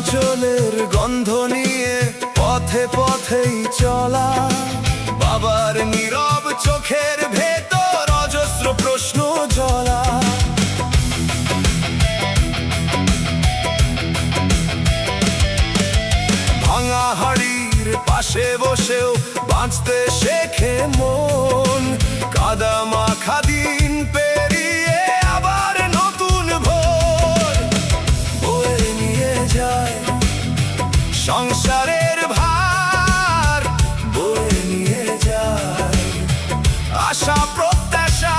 আঁচলের গন্ধ নিয়ে পথে পথেই চলা, বাবার নীরব চোখের ভেতর অজস্র প্রশ্ন জ্বলা। ভাঙা হাড়ির পাশে বসেও বাঁচতে শেখে মন, কাদা মাখা দিন পেরিয়ে আবার নতুন ভোর বয়ে নিয়ে যায় সংসারের ভার, বয়ে নিয়ে যায় আশা প্রত্যাশা,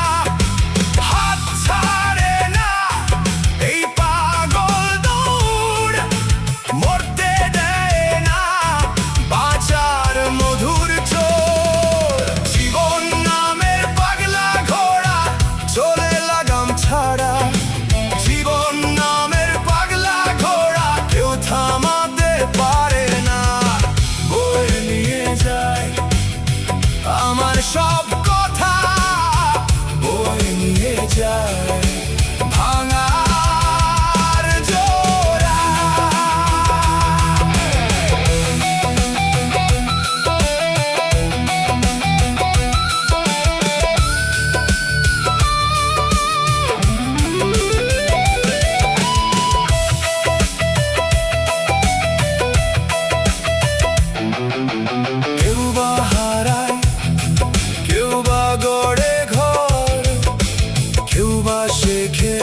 হাত ছাড়ে না এই পাগল দৌড়, মরতে দেয় না বাঁচার মধুর চোর। জীবন নামের পাগলা ঘোড়া চলে লাগাম ছাড়া, জীবন নামের পাগলা ঘোড়া কেউ থামাতে পারে না, বয়ে নিয়ে যায় আমার সব কথা, বয়ে নিয়ে যায় ভাঙার জোড়া। কেউ বা হারায়, কেউ বা গড়ে ঘর, কেউ বা শেখে